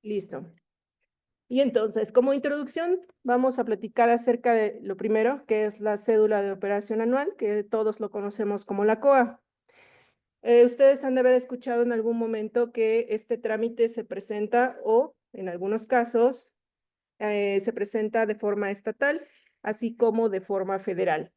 Listo. Y entonces, como introducción, vamos a platicar acerca de lo primero, que es la cédula de operación anual, que todos lo conocemos como la COA. Ustedes han de haber escuchado en algún momento que este trámite se presenta o, en algunos casos, se presenta de forma estatal, así como de forma federal.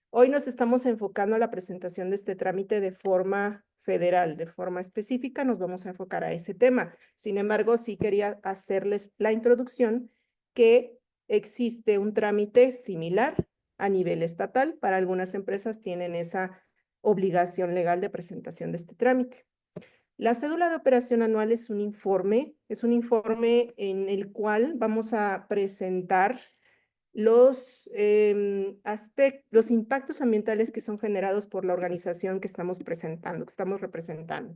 Hoy nos estamos enfocando a la presentación de este trámite de forma federal, de forma específica, nos vamos a enfocar a ese tema. Sin embargo, sí quería hacerles la introducción que existe un trámite similar a nivel estatal. Para algunas empresas tienen esa obligación legal de presentación de este trámite. La cédula de operación anual es un informe en el cual vamos a presentar los los impactos ambientales que son generados por la organización que estamos presentando, que estamos representando.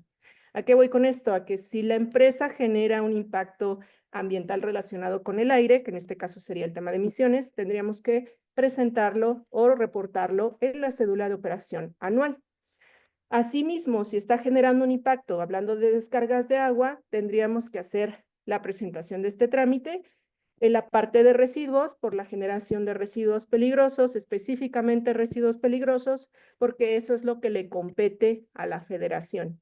¿A qué voy con esto? A que si la empresa genera un impacto ambiental relacionado con el aire, que en este caso sería el tema de emisiones, tendríamos que presentarlo o reportarlo en la cédula de operación anual. Asimismo, si está generando un impacto, hablando de descargas de agua, tendríamos que hacer la presentación de este trámite en la parte de residuos, por la generación de residuos peligrosos, específicamente residuos peligrosos, porque eso es lo que le compete a la federación.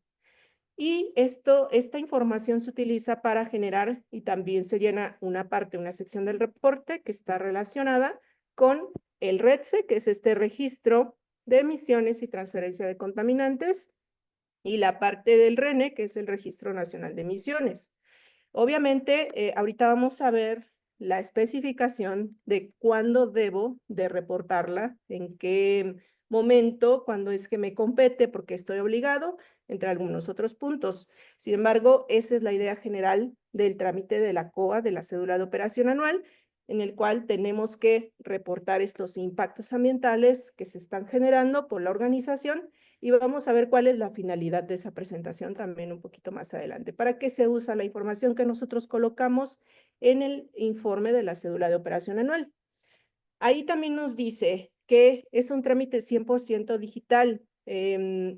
Y esta información se utiliza para generar y también se llena una sección del reporte que está relacionada con el RETSE, que es este registro de emisiones y transferencia de contaminantes, y la parte del RENE, que es el Registro Nacional de Emisiones. Obviamente, ahorita vamos a ver la especificación de cuándo debo de reportarla, en qué momento, cuándo es que me compete, porque estoy obligado, entre algunos otros puntos. Sin embargo, esa es la idea general del trámite de la COA, de la cédula de operación anual, en el cual tenemos que reportar estos impactos ambientales que se están generando por la organización y vamos a ver cuál es la finalidad de esa presentación también un poquito más adelante. ¿Para qué se usa la información que nosotros colocamos en el informe de la cédula de operación anual? Ahí también nos dice que es un trámite 100% digital.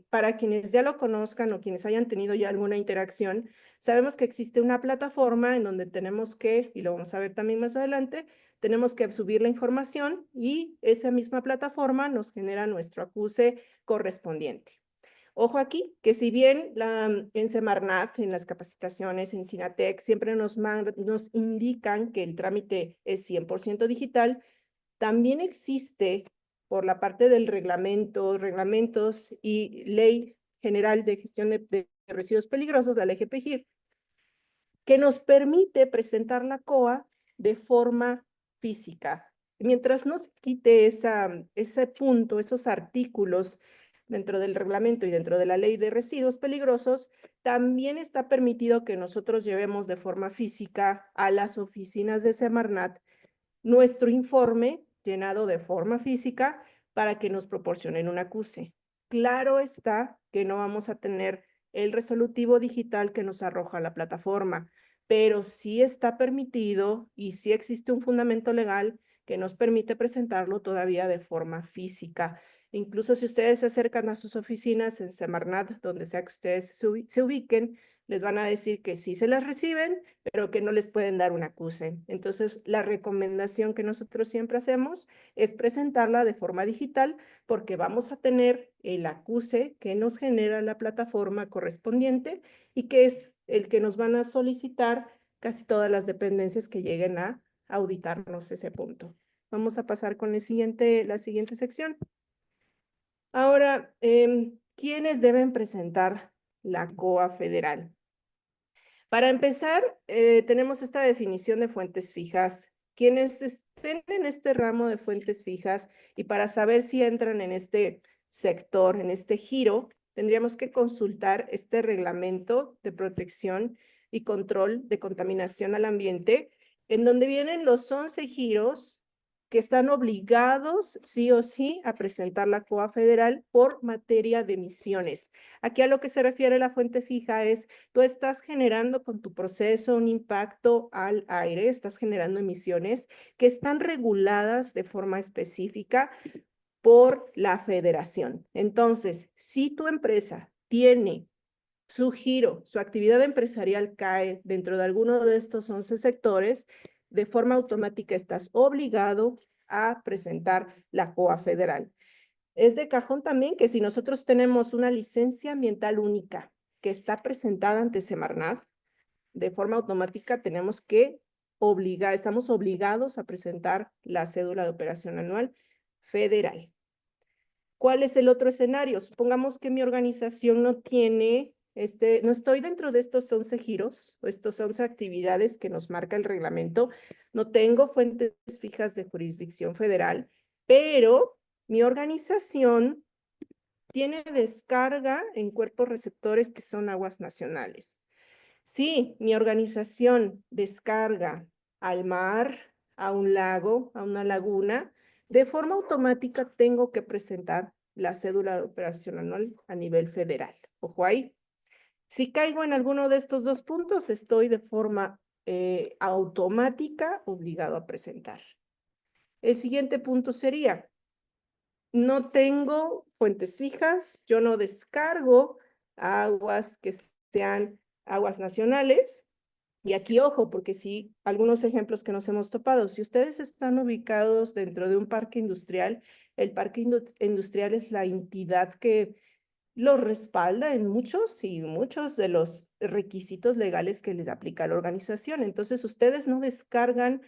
Para quienes ya lo conozcan o quienes hayan tenido ya alguna interacción, sabemos que existe una plataforma en donde tenemos que, y lo vamos a ver también más adelante, tenemos que subir la información y esa misma plataforma nos genera nuestro acuse correspondiente. Ojo aquí, que si bien en Semarnat, en las capacitaciones, en Sinatec, siempre nos indican que el trámite es 100% digital, también existe por la parte del reglamentos y Ley General de Gestión de Residuos Peligrosos, la Ley GPGIR, que nos permite presentar la COA de forma física. Mientras no se quite ese punto, esos artículos dentro del reglamento y dentro de la ley de residuos peligrosos, también está permitido que nosotros llevemos de forma física a las oficinas de Semarnat nuestro informe llenado de forma física para que nos proporcionen un acuse. Claro está que no vamos a tener el resolutivo digital que nos arroja la plataforma, pero sí está permitido y sí existe un fundamento legal que nos permite presentarlo todavía de forma física. Incluso si ustedes se acercan a sus oficinas en Semarnat, donde sea que ustedes se ubiquen, les van a decir que sí se las reciben, pero que no les pueden dar un acuse. Entonces, la recomendación que nosotros siempre hacemos es presentarla de forma digital porque vamos a tener el acuse que nos genera la plataforma correspondiente y que es el que nos van a solicitar casi todas las dependencias que lleguen a auditarnos ese punto. Vamos a pasar con la siguiente sección. Ahora, ¿quiénes deben presentar la COA federal? Para empezar, tenemos esta definición de fuentes fijas. Quienes estén en este ramo de fuentes fijas y para saber si entran en este sector, en este giro, tendríamos que consultar este reglamento de protección y control de contaminación al ambiente, en donde vienen los 11 giros que están obligados sí o sí a presentar la COA federal por materia de emisiones. Aquí a lo que se refiere la fuente fija es tú estás generando con tu proceso un impacto al aire, estás generando emisiones que están reguladas de forma específica por la federación. Entonces, si tu empresa tiene su giro, su actividad empresarial cae dentro de alguno de estos 11 sectores, de forma automática estás obligado a presentar la COA federal. Es de cajón también que si nosotros tenemos una licencia ambiental única que está presentada ante Semarnat, de forma automática tenemos que estamos obligados a presentar la cédula de operación anual federal. ¿Cuál es el otro escenario? Supongamos que mi organización no tiene, no estoy dentro de estos 11 giros, o estos 11 actividades que nos marca el reglamento, no tengo fuentes fijas de jurisdicción federal, pero mi organización tiene descarga en cuerpos receptores que son aguas nacionales. Si mi organización descarga al mar, a un lago, a una laguna, de forma automática tengo que presentar la cédula de operación anual a nivel federal. Ojo ahí. Si caigo en alguno de estos dos puntos, estoy de forma automática obligado a presentar. El siguiente punto sería, no tengo fuentes fijas, yo no descargo aguas que sean aguas nacionales. Y aquí, ojo, porque sí, algunos ejemplos que nos hemos topado. Si ustedes están ubicados dentro de un parque industrial, el parque industrial es la entidad que lo respalda en muchos y muchos de los requisitos legales que les aplica la organización. Entonces, ustedes no descargan,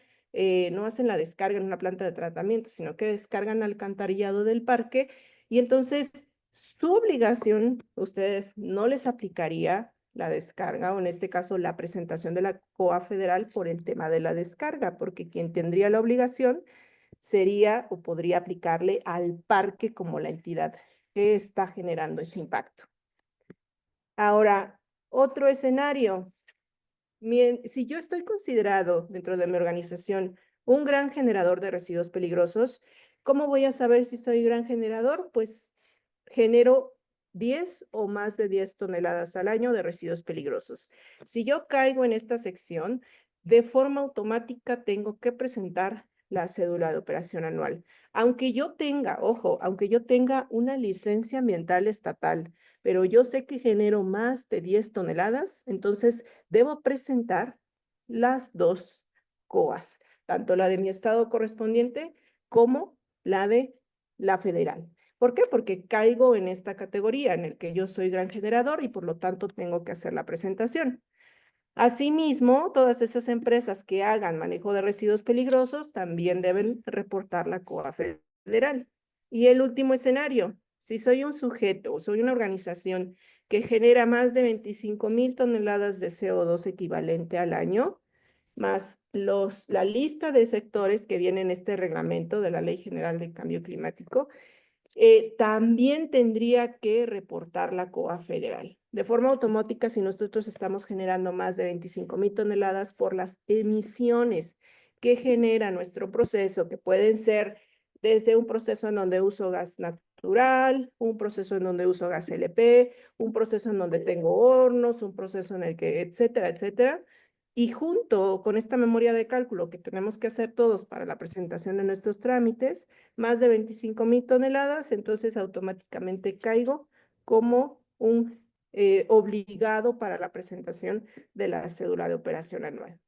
no hacen la descarga en una planta de tratamiento, sino que descargan alcantarillado del parque y entonces su obligación, ustedes no les aplicaría la descarga o en este caso la presentación de la COA federal por el tema de la descarga, porque quien tendría la obligación sería o podría aplicarle al parque como la entidad que está generando ese impacto. Ahora, otro escenario. Si yo estoy considerado dentro de mi organización un gran generador de residuos peligrosos, ¿cómo voy a saber si soy gran generador? Pues genero 10 o más de 10 toneladas al año de residuos peligrosos. Si yo caigo en esta sección, de forma automática tengo que presentar la cédula de operación anual. Aunque yo tenga, ojo, aunque yo tenga una licencia ambiental estatal, pero yo sé que genero más de 10 toneladas, entonces debo presentar las dos COAs, tanto la de mi estado correspondiente como la de la federal. ¿Por qué? Porque caigo en esta categoría en el que yo soy gran generador y por lo tanto tengo que hacer la presentación. Asimismo, todas esas empresas que hagan manejo de residuos peligrosos también deben reportar la COA federal. Y el último escenario, si soy un sujeto o soy una organización que genera más de 25,000 toneladas de CO2 equivalente al año, más la lista de sectores que viene en este reglamento de la Ley General de Cambio Climático, también tendría que reportar la COA federal. De forma automática, si nosotros estamos generando más de 25,000 toneladas por las emisiones que genera nuestro proceso, que pueden ser desde un proceso en donde uso gas natural, un proceso en donde uso gas LP, un proceso en donde tengo hornos, un proceso en el que, etcétera, etcétera. Y junto con esta memoria de cálculo que tenemos que hacer todos para la presentación de nuestros trámites, más de 25,000 toneladas, entonces automáticamente caigo como un obligado para la presentación de la cédula de operación anual.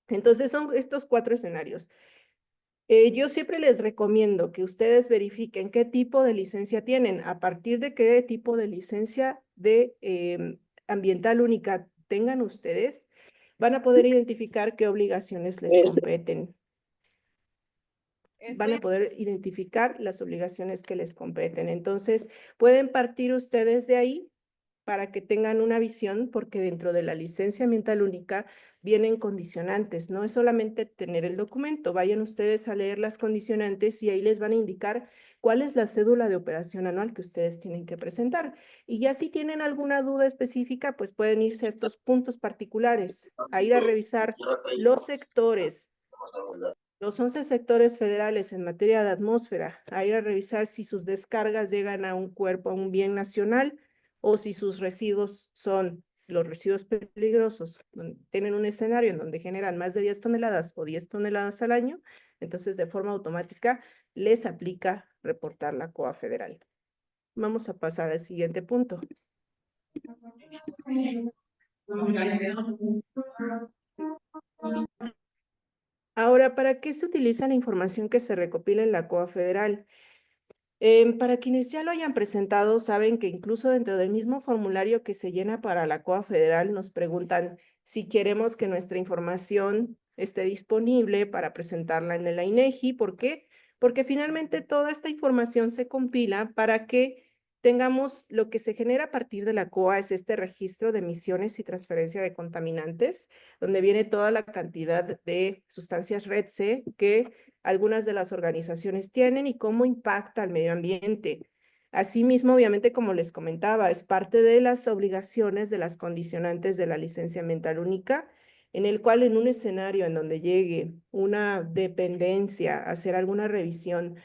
Entonces son estos 4 escenarios. Yo siempre les recomiendo que ustedes verifiquen qué tipo de licencia tienen. A partir de qué tipo de licencia de ambiental única tengan ustedes, van a poder identificar qué obligaciones les competen. Van a poder identificar las obligaciones que les competen. Entonces, pueden partir ustedes de ahí para que tengan una visión, porque dentro de la licencia ambiental única vienen condicionantes. No es solamente tener el documento, vayan ustedes a leer las condicionantes y ahí les van a indicar cuál es la cédula de operación anual que ustedes tienen que presentar. Y ya si tienen alguna duda específica, pues pueden irse a estos puntos particulares, a ir a revisar los sectores, los 11 sectores federales en materia de atmósfera, a ir a revisar si sus descargas llegan a un cuerpo, a un bien nacional, o si sus residuos son los residuos peligrosos, tienen un escenario en donde generan más de 10 toneladas o 10 toneladas al año, entonces de forma automática les aplica reportar la COA federal. Vamos a pasar al siguiente punto. Ahora, ¿para qué se utiliza la información que se recopila en la COA federal? Para quienes ya lo hayan presentado, saben que incluso dentro del mismo formulario que se llena para la COA federal, nos preguntan si queremos que nuestra información esté disponible para presentarla en el INEGI. ¿Por qué? Porque finalmente toda esta información se compila para que tengamos lo que se genera a partir de la COA, es este registro de emisiones y transferencia de contaminantes, donde viene toda la cantidad de sustancias Red C que algunas de las organizaciones tienen y cómo impacta al medio ambiente. Asimismo, obviamente, como les comentaba, es parte de las obligaciones de las condicionantes de la licencia ambiental única, en el cual en un escenario en donde llegue una dependencia a hacer alguna revisión,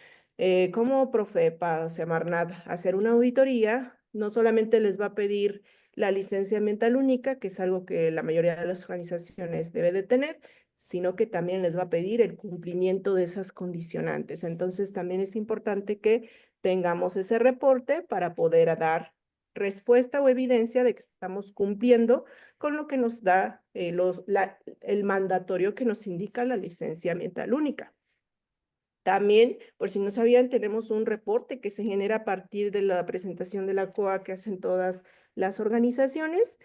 como Profepa o Semarnat, hacer una auditoría, no solamente les va a pedir la licencia ambiental única, que es algo que la mayoría de las organizaciones debe de tener, sino que también les va a pedir el cumplimiento de esas condicionantes. Entonces, también es importante que tengamos ese reporte para poder dar respuesta o evidencia de que estamos cumpliendo con lo que nos da el mandatorio que nos indica la licencia ambiental única. También, por si no sabían, tenemos un reporte que se genera a partir de la presentación de la COA que hacen todas las organizaciones,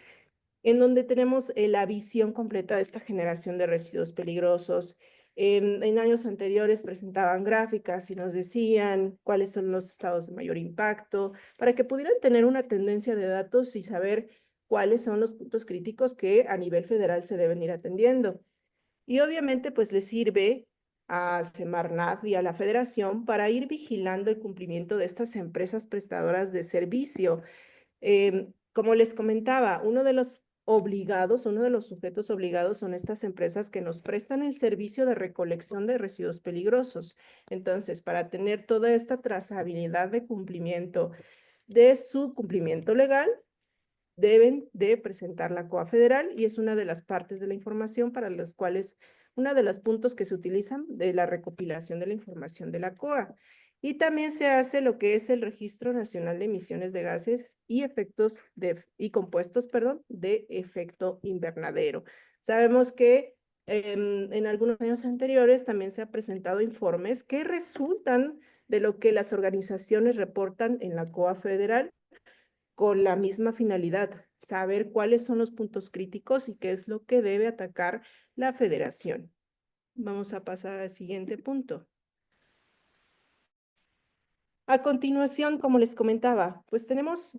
en donde tenemos la visión completa de esta generación de residuos peligrosos. En años anteriores presentaban gráficas y nos decían cuáles son los estados de mayor impacto, para que pudieran tener una tendencia de datos y saber cuáles son los puntos críticos que a nivel federal se deben ir atendiendo. Y obviamente pues les sirve a Semarnat y a la Federación para ir vigilando el cumplimiento de estas empresas prestadoras de servicio. Como les comentaba, uno de los obligados, uno de los sujetos obligados son estas empresas que nos prestan el servicio de recolección de residuos peligrosos. Entonces, para tener toda esta trazabilidad de cumplimiento de su cumplimiento legal, deben de presentar la COA federal y es una de las partes de la información para las cuales, una de los puntos que se utilizan de la recopilación de la información de la COA. Y también se hace lo que es el Registro Nacional de Emisiones de Gases y compuestos, perdón, de efecto invernadero. Sabemos que en algunos años anteriores también se han presentado informes que resultan de lo que las organizaciones reportan en la COA federal con la misma finalidad, saber cuáles son los puntos críticos y qué es lo que debe atacar la federación. Vamos a pasar al siguiente punto. A continuación, como les comentaba, pues tenemos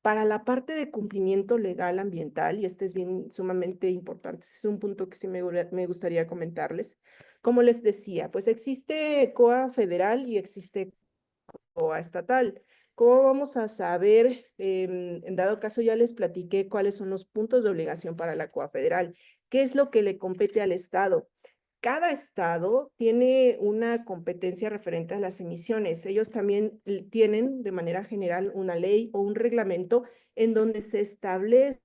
para la parte de cumplimiento legal ambiental, y este es bien sumamente importante, es un punto que sí me gustaría comentarles. Como les decía, pues existe COA federal y existe COA estatal. ¿Cómo vamos a saber? En dado caso, ya les platiqué cuáles son los puntos de obligación para la COA federal. ¿Qué es lo que le compete al Estado? Cada estado tiene una competencia referente a las emisiones. Ellos también tienen de manera general una ley o un reglamento en donde se establece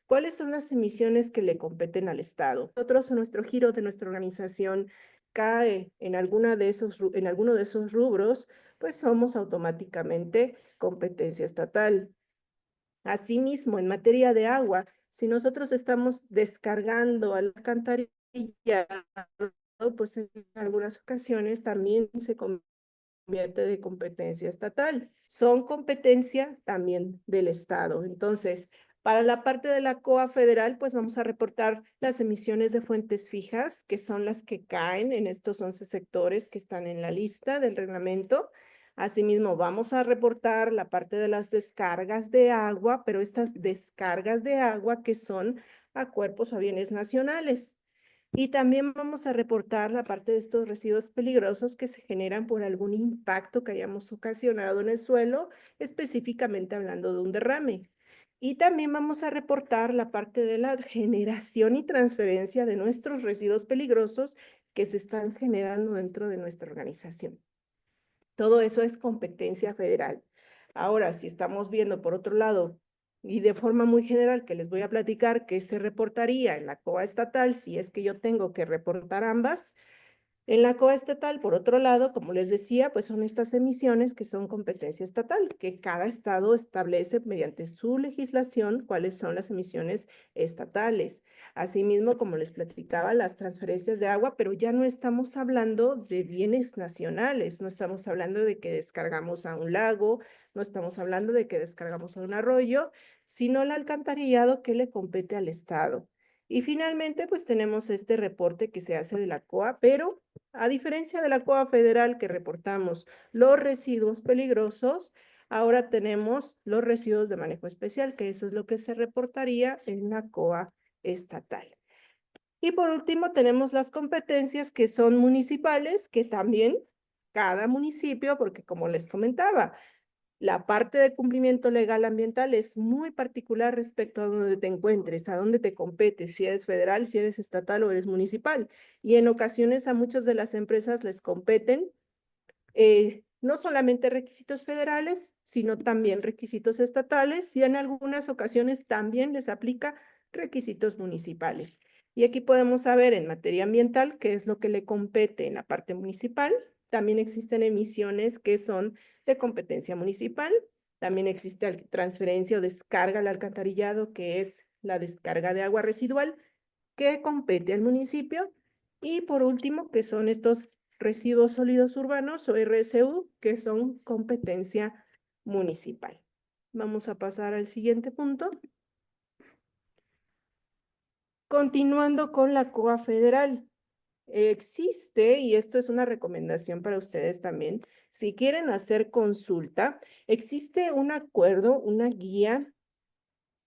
cuáles son las emisiones que le competen al Estado. Nosotros, en nuestro giro de nuestra organización cae en alguno de esos rubros, pues somos automáticamente competencia estatal. Asimismo, en materia de agua, si nosotros estamos descargando al alcantarillado, pues en algunas ocasiones también se convierte de competencia estatal. Son competencia también del Estado. Entonces, para la parte de la COA federal, pues vamos a reportar las emisiones de fuentes fijas, que son las que caen en estos 11 sectores que están en la lista del reglamento. Asimismo, vamos a reportar la parte de las descargas de agua, pero estas descargas de agua que son a cuerpos o a bienes nacionales. Y también vamos a reportar la parte de estos residuos peligrosos que se generan por algún impacto que hayamos ocasionado en el suelo, específicamente hablando de un derrame. Y también vamos a reportar la parte de la generación y transferencia de nuestros residuos peligrosos que se están generando dentro de nuestra organización. Todo eso es competencia federal. Ahora, si estamos viendo por otro lado, y de forma muy general, que les voy a platicar qué se reportaría en la COA estatal, si es que yo tengo que reportar ambas, En la COA estatal, por otro lado, como les decía, pues son estas emisiones que son competencia estatal, que cada estado establece mediante su legislación cuáles son las emisiones estatales. Asimismo, como les platicaba, las transferencias de agua, pero ya no estamos hablando de bienes nacionales, no estamos hablando de que descargamos a un lago, no estamos hablando de que descargamos a un arroyo, sino el alcantarillado que le compete al estado. Y finalmente, pues tenemos este reporte que se hace de la COA, pero a diferencia de la COA federal que reportamos los residuos peligrosos, ahora tenemos los residuos de manejo especial, que eso es lo que se reportaría en la COA estatal. Y por último, tenemos las competencias que son municipales, que también cada municipio, porque como les comentaba, la parte de cumplimiento legal ambiental es muy particular respecto a donde te encuentres, a dónde te competes, si eres federal, si eres estatal o eres municipal. Y en ocasiones a muchas de las empresas les competen no solamente requisitos federales, sino también requisitos estatales y en algunas ocasiones también les aplica requisitos municipales. Y aquí podemos saber en materia ambiental qué es lo que le compete en la parte municipal. También existen emisiones que son de competencia municipal. También existe transferencia o descarga al alcantarillado, que es la descarga de agua residual, que compete al municipio. Y por último, que son estos residuos sólidos urbanos o RSU, que son competencia municipal. Vamos a pasar al siguiente punto. Continuando con la COA federal. Existe, y esto es una recomendación para ustedes también, si quieren hacer consulta, existe un acuerdo, una guía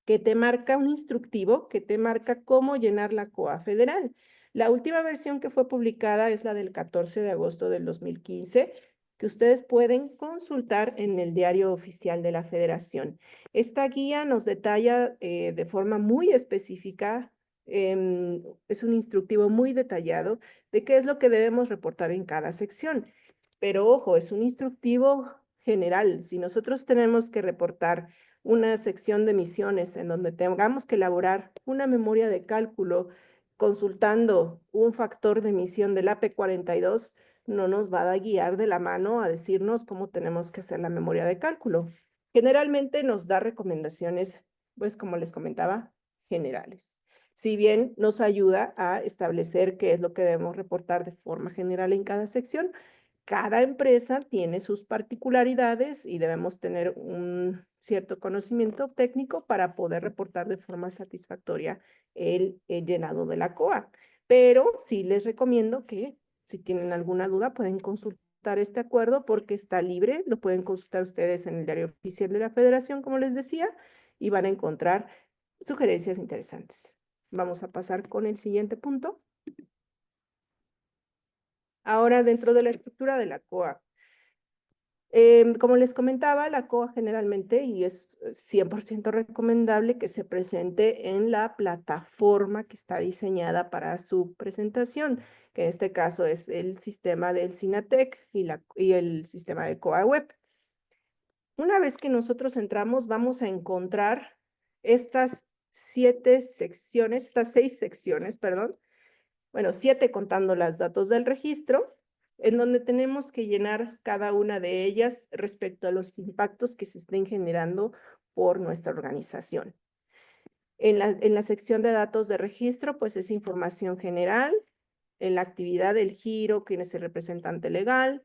que te marca un instructivo que te marca cómo llenar la COA federal. La última versión que fue publicada es la del 14 de agosto del 2015, que ustedes pueden consultar en el diario oficial de la Federación. Esta guía nos detalla de forma muy específica, es un instructivo muy detallado de qué es lo que debemos reportar en cada sección. Pero ojo, es un instructivo general. Si nosotros tenemos que reportar una sección de emisiones en donde tengamos que elaborar una memoria de cálculo consultando un factor de emisión del AP42, no nos va a guiar de la mano a decirnos cómo tenemos que hacer la memoria de cálculo. Generalmente nos da recomendaciones, pues como les comentaba, generales. Si bien nos ayuda a establecer qué es lo que debemos reportar de forma general en cada sección, cada empresa tiene sus particularidades y debemos tener un cierto conocimiento técnico para poder reportar de forma satisfactoria el llenado de la COA. Pero sí les recomiendo que si tienen alguna duda pueden consultar este acuerdo porque está libre, lo pueden consultar ustedes en el diario oficial de la Federación, como les decía, y van a encontrar sugerencias interesantes. Vamos a pasar con el siguiente punto. Ahora, dentro de la estructura de la COA, como les comentaba, la COA generalmente, y es 100% recomendable que se presente en la plataforma que está diseñada para su presentación, que en este caso es el sistema del SINATEC y el sistema de COA Web. Una vez que nosotros entramos, vamos a encontrar estas 6 secciones, perdón, bueno, 7 contando las datos del registro, en donde tenemos que llenar cada una de ellas respecto a los impactos que se estén generando por nuestra organización. En la sección de datos de registro, pues es información general, en la actividad del giro, quién es el representante legal,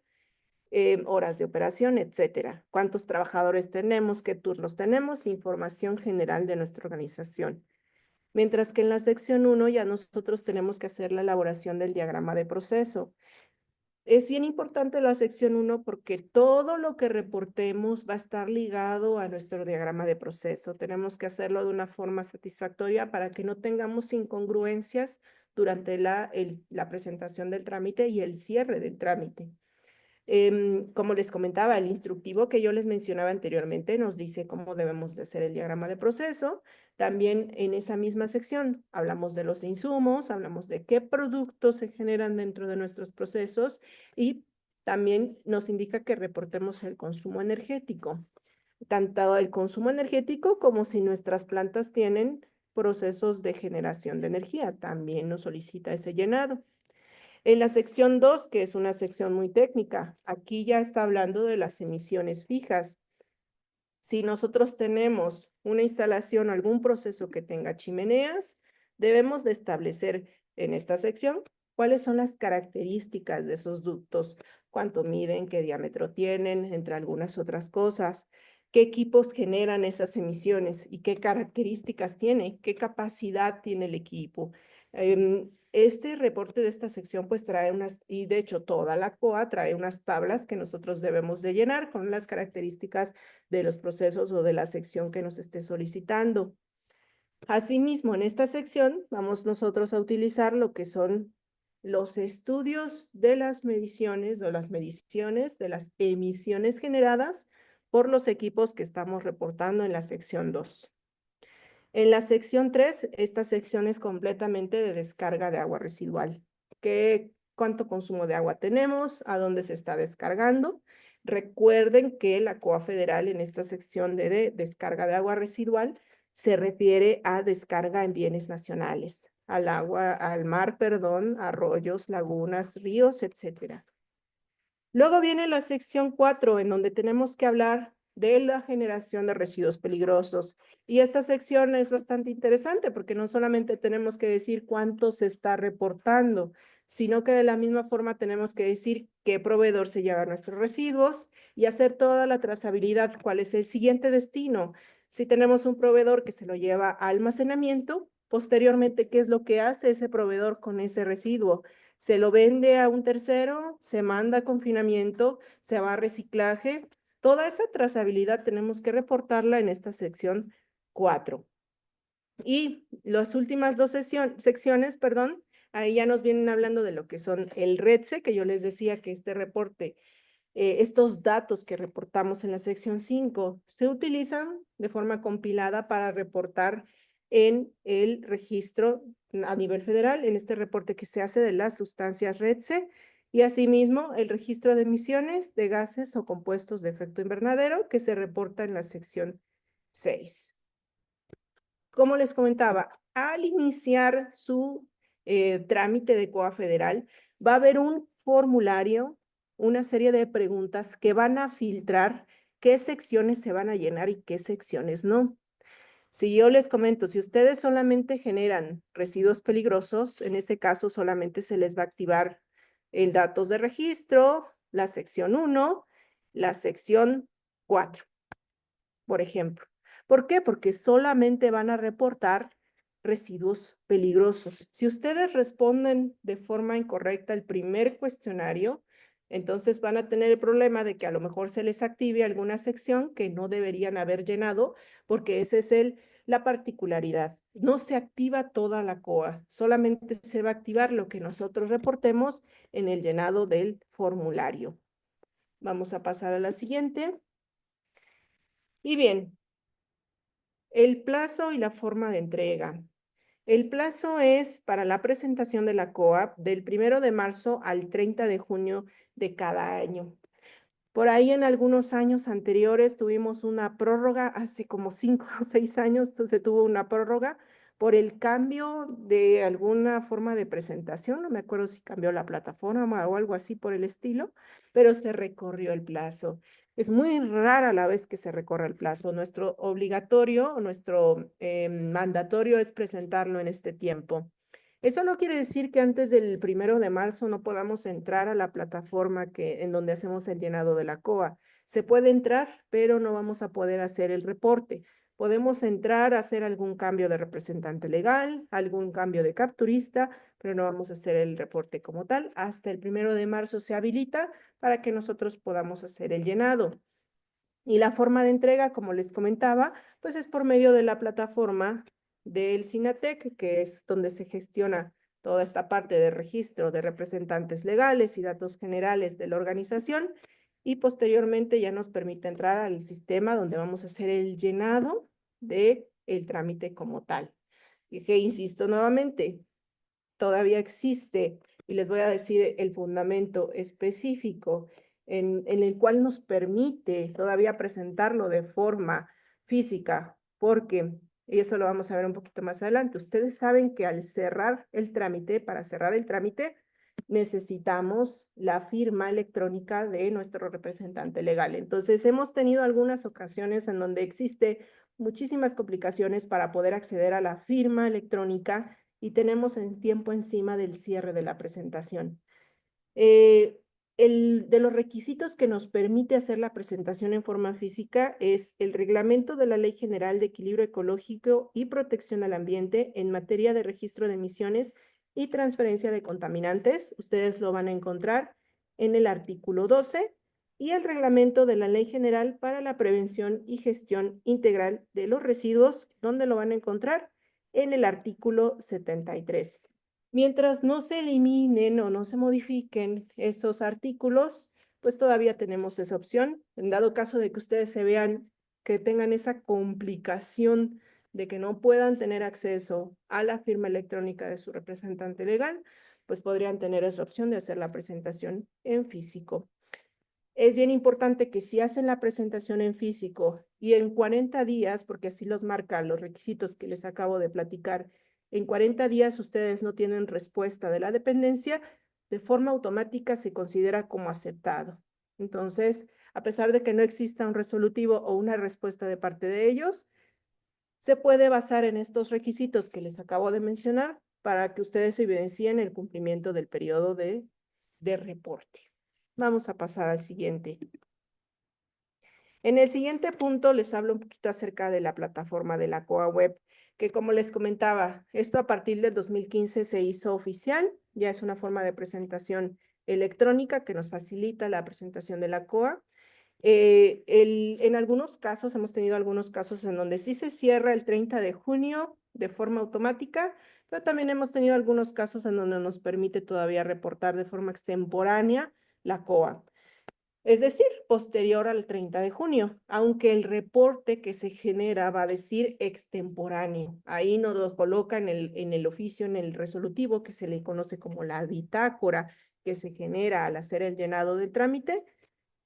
horas de operación, etcétera. Cuántos trabajadores tenemos, qué turnos tenemos, información general de nuestra organización. Mientras que en la sección 1 ya nosotros tenemos que hacer la elaboración del diagrama de proceso. Es bien importante la sección 1 porque todo lo que reportemos va a estar ligado a nuestro diagrama de proceso. Tenemos que hacerlo de una forma satisfactoria para que no tengamos incongruencias durante la presentación del trámite y el cierre del trámite. Como les comentaba, el instructivo que yo les mencionaba anteriormente nos dice cómo debemos de hacer el diagrama de proceso. También en esa misma sección hablamos de los insumos, hablamos de qué productos se generan dentro de nuestros procesos y también nos indica que reportemos el consumo energético, tanto el consumo energético como si nuestras plantas tienen procesos de generación de energía, también nos solicita ese llenado. En la sección 2, que es una sección muy técnica, aquí ya está hablando de las emisiones fijas. Si nosotros tenemos una instalación, algún proceso que tenga chimeneas, debemos de establecer en esta sección cuáles son las características de esos ductos, cuánto miden, qué diámetro tienen, entre algunas otras cosas, qué equipos generan esas emisiones y qué características tiene, qué capacidad tiene el equipo. Este reporte de esta sección pues trae unas, y de hecho toda la COA trae unas tablas que nosotros debemos de llenar con las características de los procesos o de la sección que nos esté solicitando. Asimismo, en esta sección vamos nosotros a utilizar lo que son los estudios de las mediciones o las mediciones de las emisiones generadas por los equipos que estamos reportando en la sección 2. En la sección 3, esta sección es completamente de descarga de agua residual. ¿Cuánto consumo de agua tenemos? ¿A dónde se está descargando? Recuerden que la COA federal en esta sección de descarga de agua residual se refiere a descarga en bienes nacionales, al agua, al mar, perdón, arroyos, lagunas, ríos, etcétera. Luego viene la sección 4, en donde tenemos que hablar de la generación de residuos peligrosos. Y esta sección es bastante interesante porque no solamente tenemos que decir cuánto se está reportando, sino que de la misma forma tenemos que decir qué proveedor se lleva nuestros residuos y hacer toda la trazabilidad, cuál es el siguiente destino. Si tenemos un proveedor que se lo lleva a almacenamiento, posteriormente, ¿qué es lo que hace ese proveedor con ese residuo? Se lo vende a un tercero, se manda a confinamiento, se va a reciclaje. Toda esa trazabilidad tenemos que reportarla en esta sección 4. Y las últimas dos secciones, perdón, ahí ya nos vienen hablando de lo que son el RETSE, que yo les decía que este reporte, estos datos que reportamos en la sección 5 se utilizan de forma compilada para reportar en el registro a nivel federal, en este reporte que se hace de las sustancias RETSE, y asimismo el registro de emisiones de gases o compuestos de efecto invernadero que se reporta en la sección 6. Como les comentaba, al iniciar su trámite de COA federal, va a haber un formulario, una serie de preguntas que van a filtrar qué secciones se van a llenar y qué secciones no. Si yo les comento, si ustedes solamente generan residuos peligrosos, en ese caso solamente se les va a activar el datos de registro, la sección 1, la sección 4, por ejemplo. ¿Por qué? Porque solamente van a reportar residuos peligrosos. Si ustedes responden de forma incorrecta el primer cuestionario, entonces van a tener el problema de que a lo mejor se les active alguna sección que no deberían haber llenado, porque esa es la particularidad. No se activa toda la COA, solamente se va a activar lo que nosotros reportemos en el llenado del formulario. Vamos a pasar a la siguiente. Y bien, el plazo y la forma de entrega. El plazo es para la presentación de la COA del 1 de marzo al 30 de junio de cada año. Por ahí en algunos años anteriores tuvimos una prórroga, hace como 5 o 6 años se tuvo una prórroga por el cambio de alguna forma de presentación, no me acuerdo si cambió la plataforma o algo así por el estilo, pero se recorrió el plazo. Es muy rara la vez que se recorre el plazo. Nuestro obligatorio, nuestro mandatorio es presentarlo en este tiempo. Eso no quiere decir que antes del 1 de marzo no podamos entrar a la plataforma en donde hacemos el llenado de la COA. Se puede entrar, pero no vamos a poder hacer el reporte. Podemos entrar a hacer algún cambio de representante legal, algún cambio de capturista, pero no vamos a hacer el reporte como tal. Hasta el 1 de marzo se habilita para que nosotros podamos hacer el llenado. Y la forma de entrega, como les comentaba, pues es por medio de la plataforma del SINATEC, que es donde se gestiona toda esta parte de registro de representantes legales y datos generales de la organización, y posteriormente ya nos permite entrar al sistema donde vamos a hacer el llenado del trámite como tal. Y que insisto nuevamente, todavía existe, y les voy a decir el fundamento específico en el cual nos permite todavía presentarlo de forma física, porque, y eso lo vamos a ver un poquito más adelante, ustedes saben que al cerrar el trámite, para cerrar el trámite, necesitamos la firma electrónica de nuestro representante legal. Entonces, hemos tenido algunas ocasiones en donde existe muchísimas complicaciones para poder acceder a la firma electrónica y tenemos el tiempo encima del cierre de la presentación. De los requisitos que nos permite hacer la presentación en forma física es el reglamento de la Ley General de Equilibrio Ecológico y Protección al Ambiente en materia de registro de emisiones y transferencia de contaminantes. Ustedes lo van a encontrar en el artículo 12 y el reglamento de la Ley General para la Prevención y Gestión Integral de los Residuos, donde lo van a encontrar en el artículo 73. Mientras no se eliminen o no se modifiquen esos artículos, pues todavía tenemos esa opción. En dado caso de que ustedes se vean que tengan esa complicación de que no puedan tener acceso a la firma electrónica de su representante legal, pues podrían tener esa opción de hacer la presentación en físico. Es bien importante que si hacen la presentación en físico y en 40 días, porque así los marcan los requisitos que les acabo de platicar, en 40 días ustedes no tienen respuesta de la dependencia, de forma automática se considera como aceptado. Entonces, a pesar de que no exista un resolutivo o una respuesta de parte de ellos, se puede basar en estos requisitos que les acabo de mencionar para que ustedes evidencien el cumplimiento del periodo de reporte. Vamos a pasar al siguiente. En el siguiente punto les hablo un poquito acerca de la plataforma de la COA Web, que como les comentaba, esto a partir del 2015 se hizo oficial, ya es una forma de presentación electrónica que nos facilita la presentación de la COA. En algunos casos, hemos tenido algunos casos en donde sí se cierra el 30 de junio de forma automática, pero también hemos tenido algunos casos en donde nos permite todavía reportar de forma extemporánea la COA. Es decir, posterior al 30 de junio, aunque el reporte que se genera va a decir extemporáneo. Ahí nos lo coloca en el oficio, en el resolutivo, que se le conoce como la bitácora que se genera al hacer el llenado del trámite.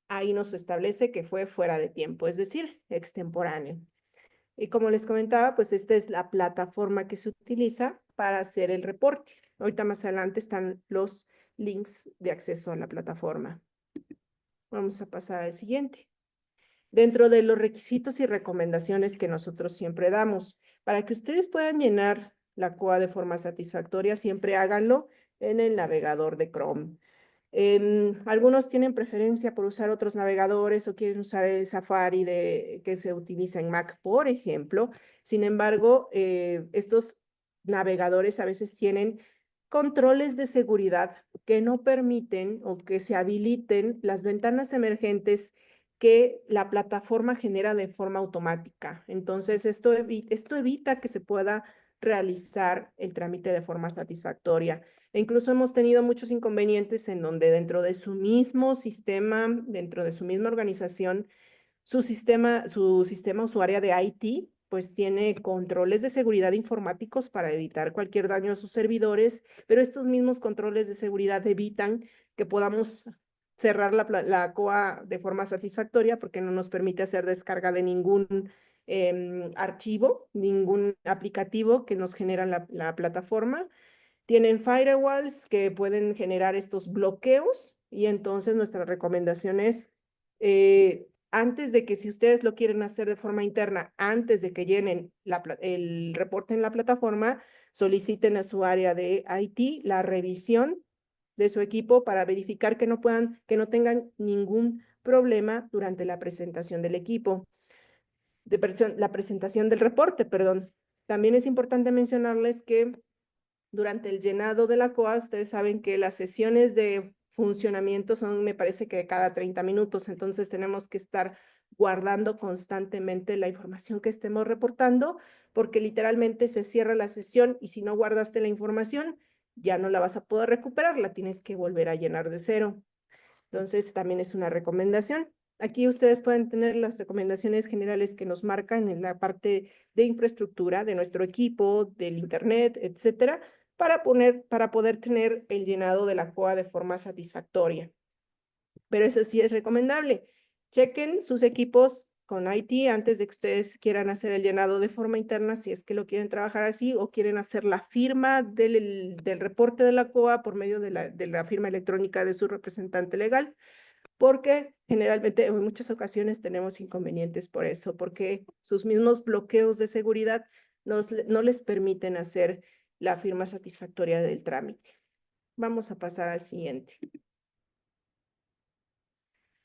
Ahí nos establece que fue fuera de tiempo, es decir, extemporáneo. Y como les comentaba, pues esta es la plataforma que se utiliza para hacer el reporte. Ahorita más adelante están los links de acceso a la plataforma. Vamos a pasar al siguiente. Dentro de los requisitos y recomendaciones que nosotros siempre damos, para que ustedes puedan llenar la COA de forma satisfactoria, siempre háganlo en el navegador de Chrome. Algunos tienen preferencia por usar otros navegadores o quieren usar el Safari que se utiliza en Mac, por ejemplo. Sin embargo, estos navegadores a veces tienen controles de seguridad que no permiten o que se habiliten las ventanas emergentes que la plataforma genera de forma automática. Entonces, esto evita que se pueda realizar el trámite de forma satisfactoria. E incluso hemos tenido muchos inconvenientes en donde dentro de su mismo sistema, dentro de su misma organización, su sistema o su área de IT, pues tiene controles de seguridad informáticos para evitar cualquier daño a sus servidores, pero estos mismos controles de seguridad evitan que podamos cerrar la COA de forma satisfactoria porque no nos permite hacer descarga de ningún archivo, ningún aplicativo que nos genera la plataforma. Tienen firewalls que pueden generar estos bloqueos y entonces nuestra recomendación es, antes de que si ustedes lo quieren hacer de forma interna, antes de que llenen el reporte en la plataforma, soliciten a su área de IT la revisión de su equipo para verificar que no tengan ningún problema durante la presentación del equipo, la presentación del reporte, perdón. También es importante mencionarles que durante el llenado de la COA, ustedes saben que las sesiones de funcionamiento son, me parece que cada 30 minutos, entonces tenemos que estar guardando constantemente la información que estemos reportando, porque literalmente se cierra la sesión y si no guardaste la información, ya no la vas a poder recuperar, la tienes que volver a llenar de cero. Entonces, también es una recomendación. Aquí ustedes pueden tener las recomendaciones generales que nos marcan en la parte de infraestructura de nuestro equipo, del internet, etcétera, para poder tener el llenado de la COA de forma satisfactoria. Pero eso sí es recomendable. Chequen sus equipos con IT antes de que ustedes quieran hacer el llenado de forma interna, si es que lo quieren trabajar así, o quieren hacer la firma del reporte de la COA por medio de la firma electrónica de su representante legal, porque generalmente en muchas ocasiones tenemos inconvenientes por eso, porque sus mismos bloqueos de seguridad no les permiten hacer la firma satisfactoria del trámite. Vamos a pasar al siguiente.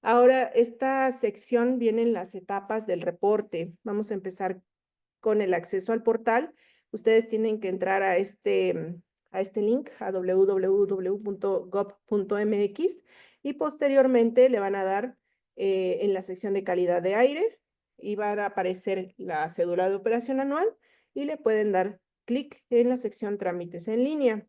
Ahora, esta sección vienen las etapas del reporte. Vamos a empezar con el acceso al portal. Ustedes tienen que entrar a este link, a www.gov.mx, y posteriormente le van a dar en la sección de calidad de aire y va a aparecer la cédula de operación anual y le pueden dar clic en la sección trámites en línea.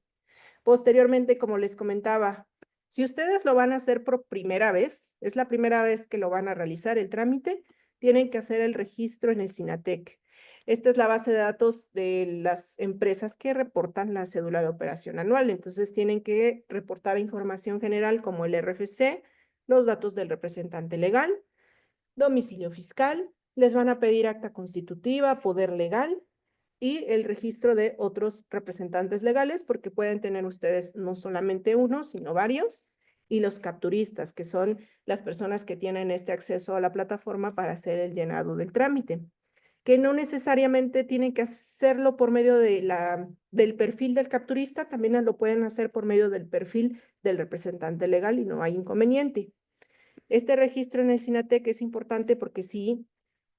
Posteriormente, como les comentaba, si ustedes lo van a hacer por primera vez, es la primera vez que lo van a realizar el trámite, tienen que hacer el registro en el SINATEC. Esta es la base de datos de las empresas que reportan la cédula de operación anual. Entonces, tienen que reportar información general como el RFC, los datos del representante legal, domicilio fiscal, les van a pedir acta constitutiva, poder legal y el registro de otros representantes legales, porque pueden tener ustedes no solamente uno, sino varios, y los capturistas, que son las personas que tienen este acceso a la plataforma para hacer el llenado del trámite, que no necesariamente tienen que hacerlo por medio del perfil del capturista, también lo pueden hacer por medio del perfil del representante legal y no hay inconveniente. Este registro en el SINATEC es importante porque si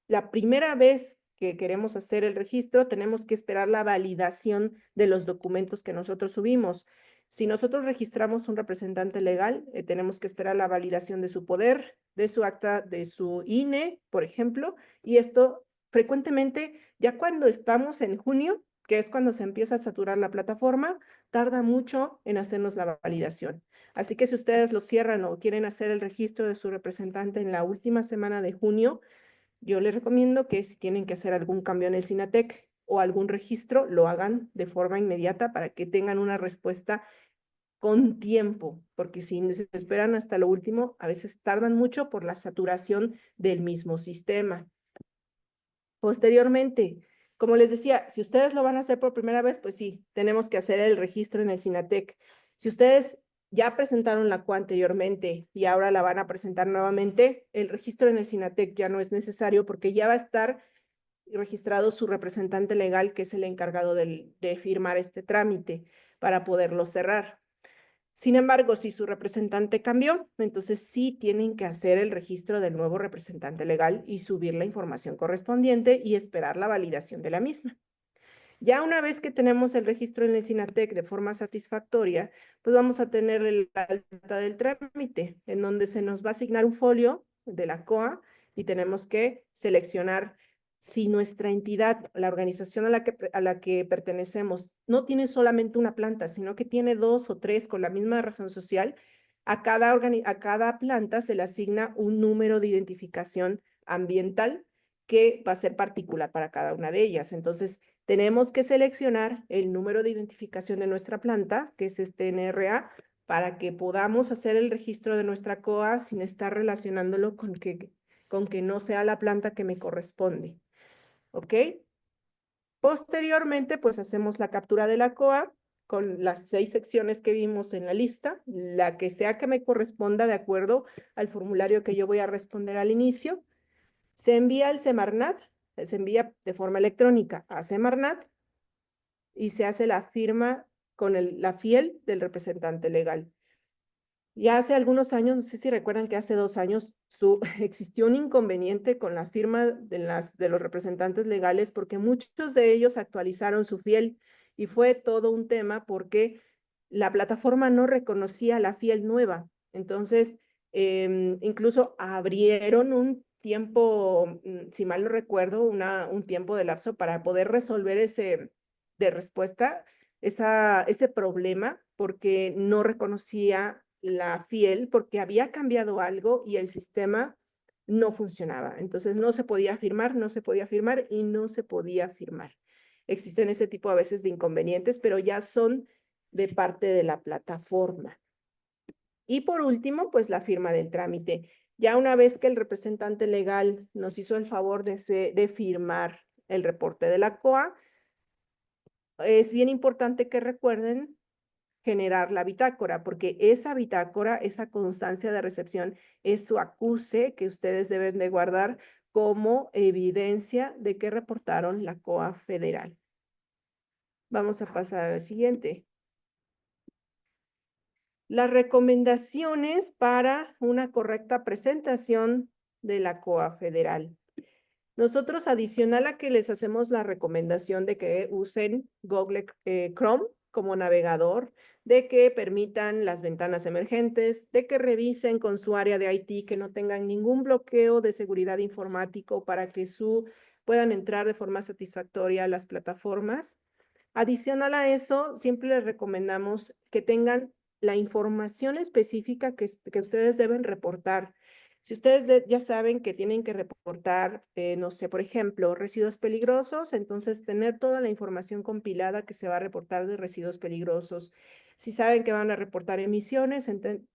la primera vez que queremos hacer el registro, tenemos que esperar la validación de los documentos que nosotros subimos. Si nosotros registramos un representante legal, tenemos que esperar la validación de su poder, de su acta, de su INE, por ejemplo, y esto frecuentemente, ya cuando estamos en junio, que es cuando se empieza a saturar la plataforma, tarda mucho en hacernos la validación. Así que si ustedes lo cierran o quieren hacer el registro de su representante en la última semana de junio, yo les recomiendo que si tienen que hacer algún cambio en el SINATEC o algún registro, lo hagan de forma inmediata para que tengan una respuesta con tiempo, porque si se esperan hasta lo último, a veces tardan mucho por la saturación del mismo sistema. Posteriormente, como les decía, si ustedes lo van a hacer por primera vez, pues sí, tenemos que hacer el registro en el SINATEC. Si ustedes ya presentaron la CUA anteriormente y ahora la van a presentar nuevamente, el registro en el SINATEC ya no es necesario porque ya va a estar registrado su representante legal, que es el encargado de firmar este trámite para poderlo cerrar. Sin embargo, si su representante cambió, entonces sí tienen que hacer el registro del nuevo representante legal y subir la información correspondiente y esperar la validación de la misma. Ya una vez que tenemos el registro en el SINATEC de forma satisfactoria, pues vamos a tener la alta del trámite, en donde se nos va a asignar un folio de la COA y tenemos que seleccionar si nuestra entidad, la organización a la que pertenecemos, no tiene solamente una planta, sino que tiene 2 o 3 con la misma razón social, a cada planta se le asigna un número de identificación ambiental que va a ser particular para cada una de ellas. Entonces, tenemos que seleccionar el número de identificación de nuestra planta, que es este NRA, para que podamos hacer el registro de nuestra COA sin estar relacionándolo con que no sea la planta que me corresponde. ¿Ok? Posteriormente, pues hacemos la captura de la COA con las 6 secciones que vimos en la lista, la que sea que me corresponda de acuerdo al formulario que yo voy a responder al inicio. Se envía al Semarnat, se envía de forma electrónica a Semarnat y se hace la firma con la fiel del representante legal. Ya hace algunos años, no sé si recuerdan que hace 2 años existió un inconveniente con la firma de los representantes legales porque muchos de ellos actualizaron su fiel y fue todo un tema porque la plataforma no reconocía la fiel nueva. Entonces, incluso abrieron un tiempo, si mal no recuerdo, un tiempo de lapso para poder resolver de respuesta ese problema porque no reconocía la fiel, porque había cambiado algo y el sistema no funcionaba. Entonces no se podía firmar, no se podía firmar y no se podía firmar. Existen ese tipo a veces de inconvenientes, pero ya son de parte de la plataforma. Y por último, pues la firma del trámite. Ya una vez que el representante legal nos hizo el favor de firmar el reporte de la COA, es bien importante que recuerden generar la bitácora, porque esa bitácora, esa constancia de recepción, es su acuse que ustedes deben de guardar como evidencia de que reportaron la COA federal. Vamos a pasar al siguiente. Las recomendaciones para una correcta presentación de la COA federal. Nosotros, adicional a que les hacemos la recomendación de que usen Google Chrome como navegador, de que permitan las ventanas emergentes, de que revisen con su área de IT que no tengan ningún bloqueo de seguridad informático para que puedan entrar de forma satisfactoria a las plataformas. Adicional a eso, siempre les recomendamos que tengan la información específica que ustedes deben reportar. Si ustedes ya saben que tienen que reportar, no sé, por ejemplo, residuos peligrosos, entonces tener toda la información compilada que se va a reportar de residuos peligrosos. Si saben que van a reportar emisiones,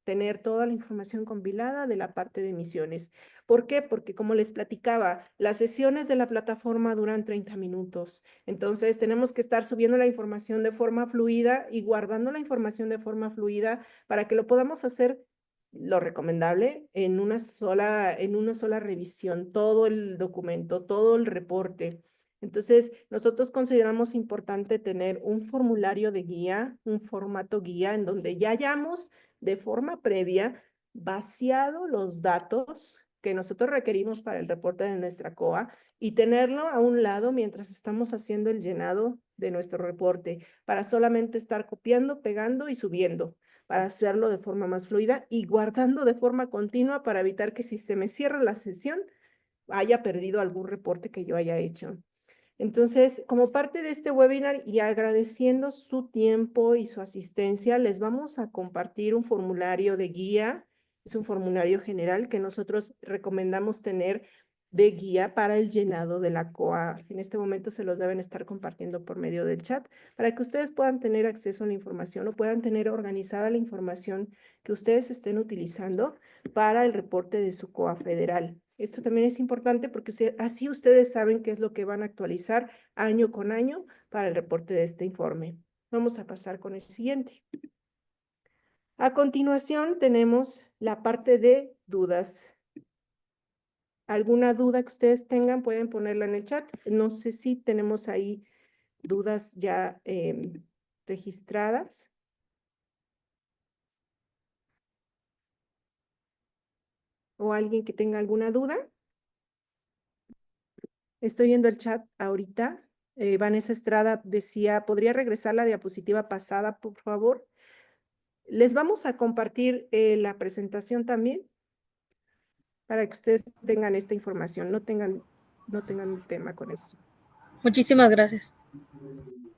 tener toda la información compilada de la parte de emisiones. ¿Por qué? Porque como les platicaba, las sesiones de la plataforma duran 30 minutos. Entonces tenemos que estar subiendo la información de forma fluida y guardando la información de forma fluida para que lo podamos hacer lo recomendable en una sola revisión, todo el documento, todo el reporte. Entonces, nosotros consideramos importante tener un formulario de guía, un formato guía en donde ya hayamos de forma previa vaciado los datos que nosotros requerimos para el reporte de nuestra COA y tenerlo a un lado mientras estamos haciendo el llenado de nuestro reporte para solamente estar copiando, pegando y subiendo para hacerlo de forma más fluida y guardando de forma continua para evitar que si se me cierra la sesión haya perdido algún reporte que yo haya hecho. Entonces, como parte de este webinar y agradeciendo su tiempo y su asistencia, les vamos a compartir un formulario de guía. Es un formulario general que nosotros recomendamos tener de guía para el llenado de la COA. En este momento se los deben estar compartiendo por medio del chat para que ustedes puedan tener acceso a la información o puedan tener organizada la información que ustedes estén utilizando para el reporte de su COA federal. Esto también es importante porque así ustedes saben qué es lo que van a actualizar año con año para el reporte de este informe. Vamos a pasar con el siguiente. A continuación tenemos la parte de dudas. ¿Alguna duda que ustedes tengan pueden ponerla en el chat? No sé si tenemos ahí dudas ya registradas. ¿O alguien que tenga alguna duda? Estoy viendo el chat ahorita. Vanessa Estrada decía, ¿podría regresar la diapositiva pasada, por favor? Les vamos a compartir la presentación también para que ustedes tengan esta información, no tengan tema con eso. Muchísimas gracias.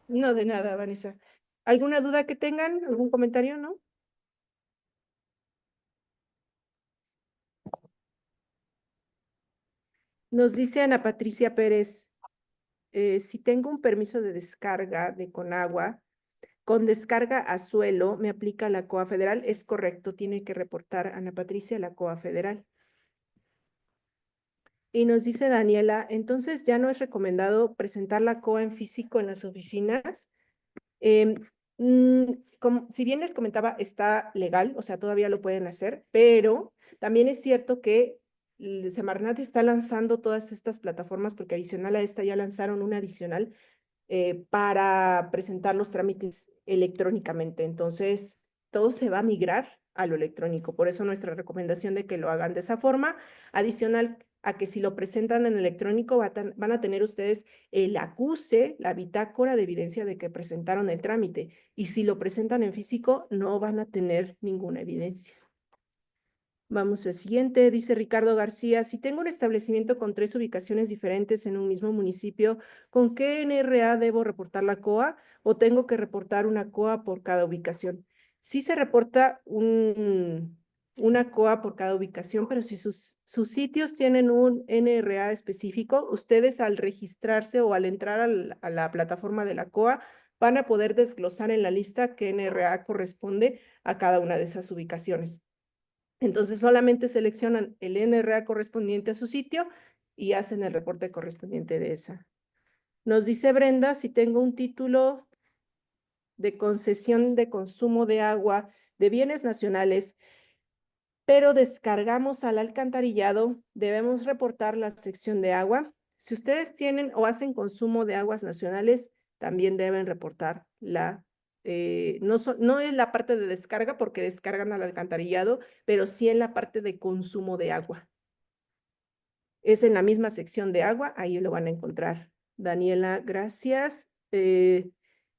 No, de nada, Vanessa. ¿Alguna duda que tengan? ¿Algún comentario, no? Nos dice Ana Patricia Pérez, si tengo un permiso de descarga de Conagua, con descarga a suelo, ¿me aplica la COA federal? Es correcto, tiene que reportar Ana Patricia la COA federal. Y nos dice Daniela, entonces ya no es recomendado presentar la COA en físico en las oficinas. Si bien les comentaba, está legal, o sea, todavía lo pueden hacer, pero también es cierto que Semarnat está lanzando todas estas plataformas porque adicional a esta ya lanzaron una adicional para presentar los trámites electrónicamente. Entonces, todo se va a migrar a lo electrónico. Por eso nuestra recomendación de que lo hagan de esa forma, adicional a que si lo presentan en electrónico van a tener ustedes el acuse, la bitácora de evidencia de que presentaron el trámite. Y si lo presentan en físico, no van a tener ninguna evidencia. Vamos al siguiente, dice Ricardo García, si tengo un establecimiento con 3 ubicaciones diferentes en un mismo municipio, ¿con qué NRA debo reportar la COA o tengo que reportar una COA por cada ubicación? Sí se reporta una COA por cada ubicación, pero si sus sitios tienen un NRA específico, ustedes al registrarse o al entrar a la plataforma de la COA, van a poder desglosar en la lista qué NRA corresponde a cada una de esas ubicaciones. Entonces solamente seleccionan el NRA correspondiente a su sitio y hacen el reporte correspondiente de esa. Nos dice Brenda si tengo un título de concesión de consumo de agua de bienes nacionales, pero descargamos al alcantarillado, debemos reportar la sección de agua. Si ustedes tienen o hacen consumo de aguas nacionales, también deben reportar no es la parte de descarga porque descargan al alcantarillado, pero sí en la parte de consumo de agua. Es en la misma sección de agua, ahí lo van a encontrar. Daniela, gracias.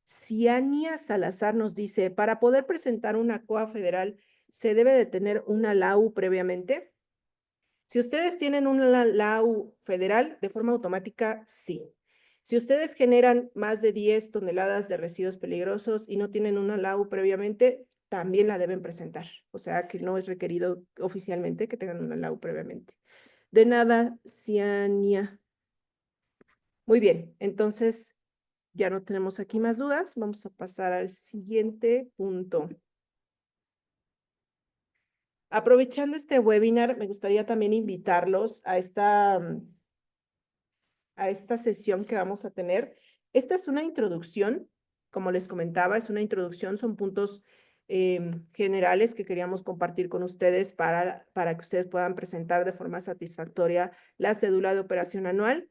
Ciania Salazar nos dice, para poder presentar una COA federal, ¿se debe de tener una LAU previamente? Si ustedes tienen una LAU federal, de forma automática, sí. Si ustedes generan más de 10 toneladas de residuos peligrosos y no tienen una LAU previamente, también la deben presentar. O sea que no es requerido oficialmente que tengan una LAU previamente. De nada, Ciania. Muy bien, entonces ya no tenemos aquí más dudas. Vamos a pasar al siguiente punto. Aprovechando este webinar, me gustaría también invitarlos a esta sesión que vamos a tener. Esta es una introducción, como les comentaba, es una introducción, son puntos generales que queríamos compartir con ustedes para que ustedes puedan presentar de forma satisfactoria la cédula de operación anual.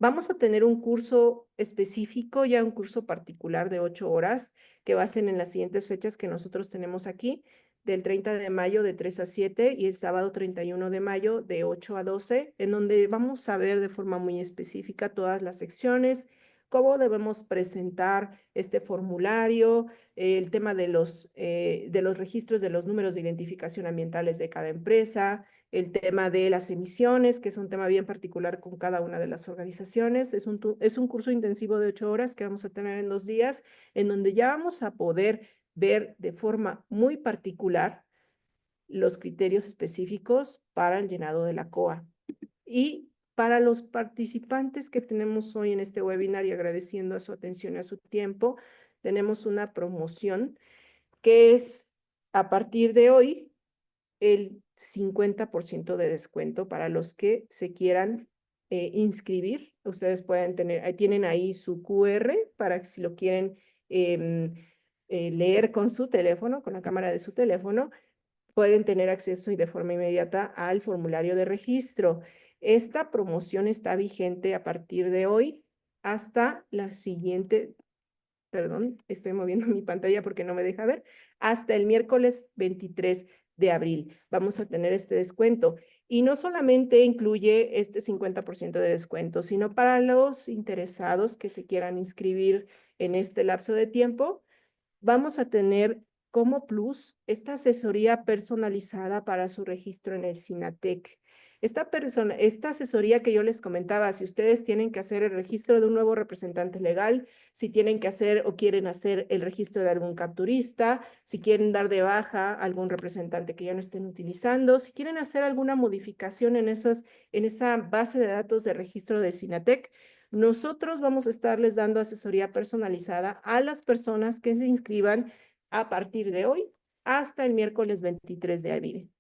Vamos a tener un curso específico, ya un curso particular de 8 horas, que va a ser en las siguientes fechas que nosotros tenemos aquí, del 30 de mayo de 3 a 7 y el sábado 31 de mayo de 8 a 12, en donde vamos a ver de forma muy específica todas las secciones, cómo debemos presentar este formulario, el tema de los registros de los números de identificación ambientales de cada empresa, el tema de las emisiones, que es un tema bien particular con cada una de las organizaciones. Es un curso intensivo de 8 horas que vamos a tener en 2 días, en donde ya vamos a poder ver de forma muy particular los criterios específicos para el llenado de la COA. Y para los participantes que tenemos hoy en este webinar y agradeciendo a su atención y a su tiempo, tenemos una promoción que es a partir de hoy el 50% de descuento para los que se quieran inscribir. Ustedes pueden tener, tienen ahí su QR para que si lo quieren leer con su teléfono, con la cámara de su teléfono, pueden tener acceso y de forma inmediata al formulario de registro. Esta promoción está vigente a partir de hoy hasta la siguiente, perdón, estoy moviendo mi pantalla porque no me deja ver, hasta el miércoles 23 de abril. Vamos a tener este descuento. Y no solamente incluye este 50% de descuento, sino para los interesados que se quieran inscribir en este lapso de tiempo, vamos a tener como plus esta asesoría personalizada para su registro en el SINATEC. Esta asesoría que yo les comentaba, si ustedes tienen que hacer el registro de un nuevo representante legal, si tienen que hacer o quieren hacer el registro de algún capturista, si quieren dar de baja a algún representante que ya no estén utilizando, si quieren hacer alguna modificación en esa base de datos de registro de SINATEC, nosotros vamos a estarles dando asesoría personalizada a las personas que se inscriban a partir de hoy hasta el miércoles 23 de abril.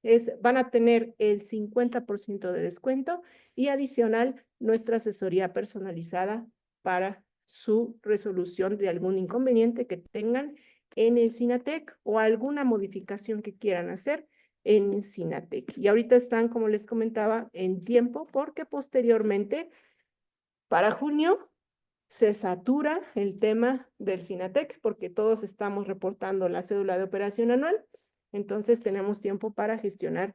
Van a tener el 50% de descuento y adicional nuestra asesoría personalizada para su resolución de algún inconveniente que tengan en el SINATEC o alguna modificación que quieran hacer en el SINATEC. Y ahorita están, como les comentaba, en tiempo porque posteriormente para junio se satura el tema del SINATEC porque todos estamos reportando la cédula de operación anual, entonces tenemos tiempo para gestionar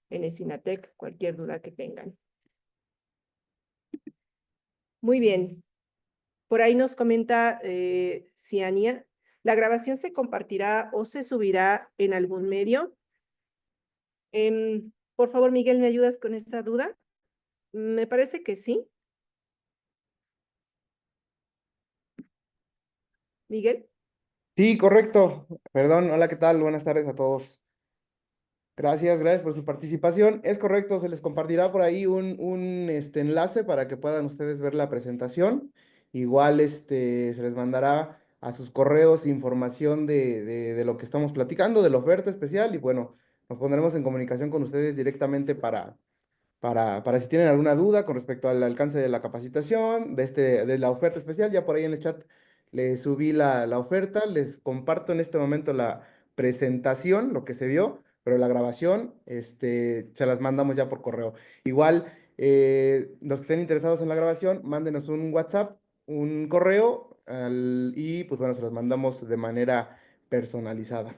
en el SINATEC cualquier duda que tengan. Muy bien, por ahí nos comenta Ciania, ¿la grabación se compartirá o se subirá en algún medio? Por favor, Miguel, ¿me ayudas con esa duda? Me parece que sí. Miguel. Sí, correcto. Perdón, hola, ¿qué tal? Buenas tardes a todos. Gracias por su participación. Es correcto, se les compartirá por ahí un enlace para que puedan ustedes ver la presentación. Igual se les mandará a sus correos información de lo que estamos platicando, de la oferta especial y bueno, Nos pondremos en comunicación con ustedes directamente para si tienen alguna duda con respecto al alcance de la capacitación, de la oferta especial. Ya por ahí en el chat les subí la oferta, les comparto en este momento la presentación, lo que se vio, pero la grabación, se las mandamos ya por correo. Igual, los que estén interesados en la grabación, mándenos un WhatsApp, un correo, y pues bueno, se los mandamos de manera personalizada.